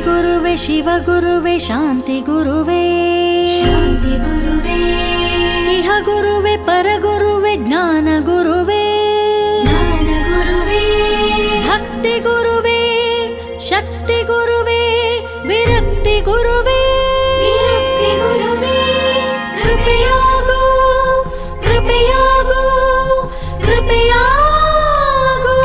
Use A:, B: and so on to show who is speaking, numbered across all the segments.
A: ಗುರುವೆ ಶಿವ ಗುರುವೆ ಶಾಂತಿ ಗುರುವೆ
B: ಶಾಂತಿ ಗುರುವೇ
A: ಇಹ ಗುರುವೆ ಪರಗುರುವೆ ಜ್ಞಾನ ಗುರುವೆ
B: ಜ್ಞಾನ ಗುರುವೇ
A: ಭಕ್ತಿ ಗುರುವೆ ಶಕ್ತಿ ಗುರುವೆ ವಿರಕ್ತಿ ಗುರುವೆ
B: ವಿರಕ್ತಿ ಗುರುವೇ
A: ಕೃಪೆಯಾಗು ಕೃಪೆಯಾಗು ಕೃಪೆಯಾಗು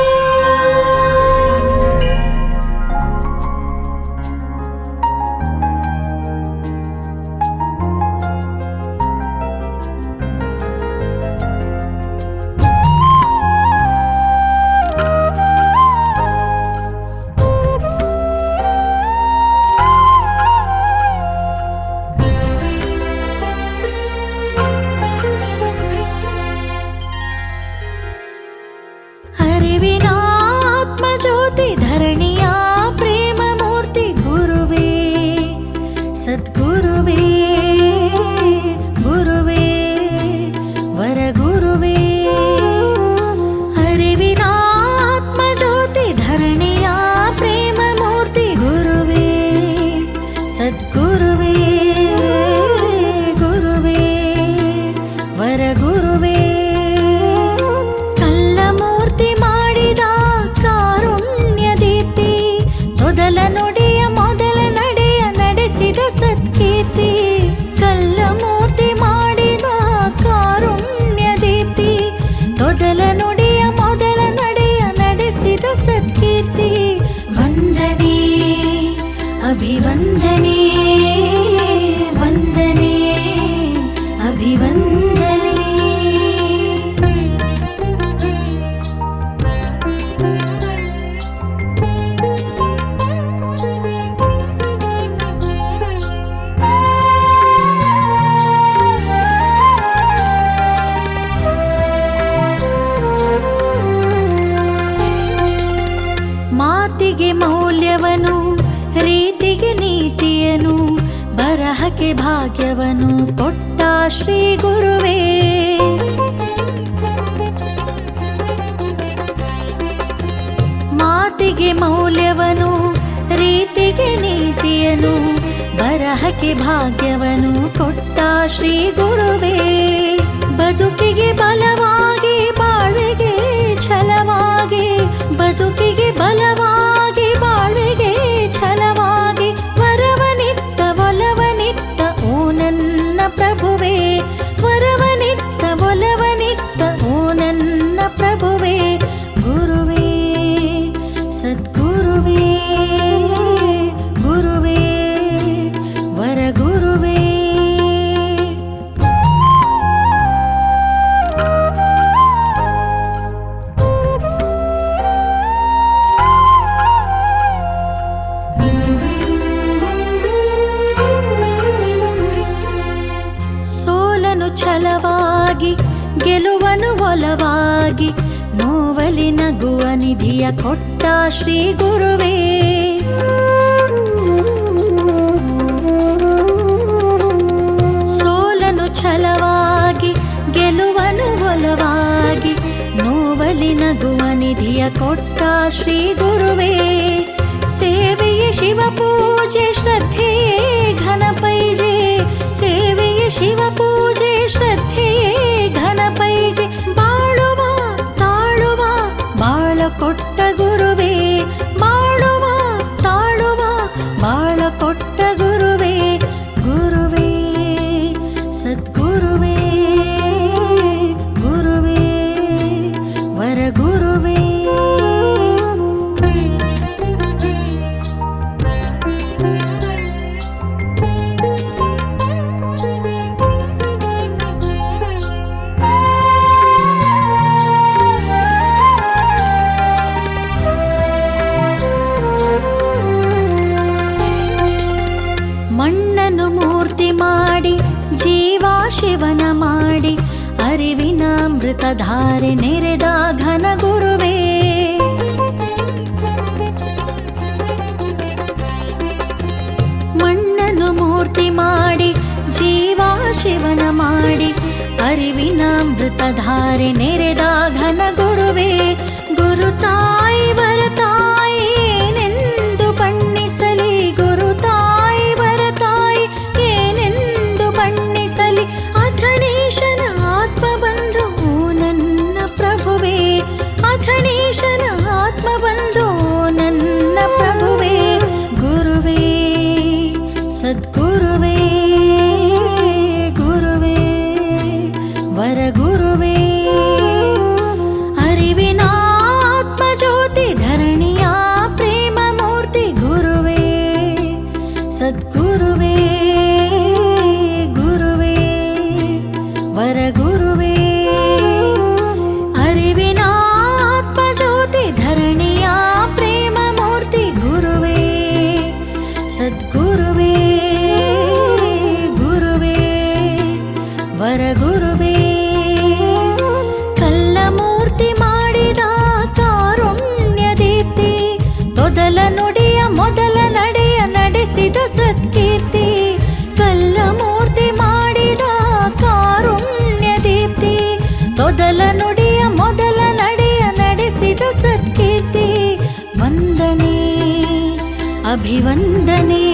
A: ಅರಿವಿನ ಆತ್ಮಜ್ಯೋತಿ ಧರಣಿಯ ಪ್ರೇಮ ಮೂರ್ತಿ ಗುರುವೇ ಸದ್ಗುರುವೇ ಗುರುವೇ ವರ ಗುರುವೇ ಅರಿವಿನ ಆತ್ಮಜ್ಯೋತಿ ಧರಣಿಯ ಪ್ರೇಮ ಮೂರ್ತಿ ಗುರುವೇ ಸದ್ಗುರುವೇ ಗುರುವೇ ವರ ಗುರುವೇ ಮೂರ್ತಿ ಮಾಡಿದ ಕಾರುಣ್ಯ ದೀಪ್ತಿ ತೊದಲ ನುಡಿಯ ಮೊದಲ ನಡೆಯ ನಡೆಸಿದ ಸತ್ಕೀರ್ತಿ ಕಲ್ಲ ಮೂರ್ತಿ ಮಾಡಿದ ಕಾರುಣ್ಯ ದೀಪ್ತಿ ತೊದಲ ನುಡಿಯ ಮೊದಲ ನಡೆಯ ನಡೆಸಿದ ಸತ್ಕೀರ್ತಿ ವಂದನೆ ಅಭಿವಂದನೆ ವಂದನೆ ಅಭಿವಂದನೆ ಮಾತಿಗೆ ಮೌಲ್ಯವನು ರೀತಿಗೆ ನೀತಿಯನು ಬರಹಕ್ಕೆ ಭಾಗ್ಯವನು ಕೊಟ್ಟ ಶ್ರೀ ಗುರುವೇ ಮಾತಿಗೆ ಮೌಲ್ಯವನು ರೀತಿಗೆ ನೀತಿಯನು ಬರಹಕ್ಕೆ ಭಾಗ್ಯವನು ಕೊಟ್ಟ ಶ್ರೀ ಗುರುವೇ ಬದುಕಿಗೆ ಬಲವಾಗಿ ಬಾಳ್ವೆಗೆ ಛಲವಾಗಿ ಬದುಕಿಗೆ ಬಲವಾಗಿ ಬಾಳ್ವೆಗೆ ಛಲವಾಗಿ ವರವನಿತ್ತ ಒಲವನಿತ್ತ ಓ ನನ್ನ ಪ್ರಭುವೇ ವರವನಿತ್ತ ಒಲವನಿತ್ತ ಓ ನನ್ನ ಪ್ರಭುವೇ ಗುರುವೇ ಸದ್ಗುರುವೇ ಗುರುವೇ ವರ ಗುರುವೇ ಸೋಲನು ಛಲವಾಗಿ ಗೆಲುವನು ಒಲವಾಗಿ ನೋವಲಿ ನಗುವ ನಿಧಿಯ ಕೊಟ್ಟ ಶ್ರೀ ಗುರುವೇ ಸೋಲನು ಛಲವಾಗಿ ಗೆಲುವನು ಒಲವಾಗಿ ನೋವಲಿ ನಗುವ ನಿಧಿಯ ಕೊಟ್ಟ ಶ್ರೀ ಗುರುವೇ ಸೇವೆಯೇ ಶಿವ ಪೂಜೆ ಶ್ರದ್ಧೆಯೇ ಘನಪೈಜೆ ಸೇವೆಯೇ ಶಿವ ಪೂಜೆ ಶ್ರದ್ಧೆಯೇ ಘನಪೈಜೆ ಬಾಳುವ ತಾಳುವ ಬಾಳ ಕೊಟ್ಟ ಗುರುವೇ ಬಾಳುವ ತಾಳುವ ಬಾಳ ಕೊಟ್ಟ ಗುರುವೇ ಗುರುವೇ ಸದ್ಗುರುವೇ ಗುರುವೇ ವರ ಗುರುವೇ ಮಣ್ಣನ್ನು ಮೂರ್ತಿ ಮಾಡಿ ಜೀವ ಶಿವನ ಮಾಡಿ ಅರಿವಿನ ಅಮೃತಧಾರೆ ನೆರೆದ ಘನ ಗುರುವೇ ಮಣ್ಣನ್ನು ಮೂರ್ತಿ ಮಾಡಿ ಜೀವ ಶಿವನ ಮಾಡಿ ಅರಿವಿನ ಅಮೃತಧಾರೆ ನೆರೆದ ಘನ ಗುರುವೇ ಗುರು ತಾಯಿ ವರ ತಾಯಿ ಏನೆಂದು ಬಣ್ಣಿಸಲಿ ಗುರು ಆತ್ಮಬಂಧು ನನ್ನ ಪ್ರಭುವೇ ಗುರುವೇ ಸದ್ಗುರುವೇ ಗುರುವೇ ವರಗುರುವೇ ಅರಿವಿನ ಆತ್ಮಜ್ಯೋತಿ ಧರಣಿಯ ಪ್ರೇಮ ಮೂರ್ತಿ ಗುರುವೇ ಸದ್ಗುರುವೇ ಗುರುವೇ ವರಗುರುವೇ ಅರಿವಿನ ಆತ್ಮಜ್ಯೋತಿ ಧರಣಿಯ ಪ್ರೇಮ ಮೂರ್ತಿ ಗುರುವೇ ಸದ್ಗುರುವೇ ಗುರುವೇ ವರಗುರುವೇ ಕಲ್ಲ ಮೂರ್ತಿ ಮಾಡಿದ ಕಾರುಣ್ಯ ದೀಪ್ತಿ ತೊದಲ ನುಡಿಯ ಮೊದಲ ನಡೆಯ ನಡೆಸಿದ ಸತ್ಕೀರ್ತಿ ಕಲ್ಲ ಮೂರ್ತಿ ಮಾಡಿದ ಕಾರುಣ್ಯ ದೀಪ್ತಿ ತೊದಲ ನುಡಿಯ ಮೊದಲ ನಡೆಯ ನಡೆಸಿದ ಸತ್ಕೀರ್ತಿ ವಂದನೆ ಅಭಿವಂದನೆ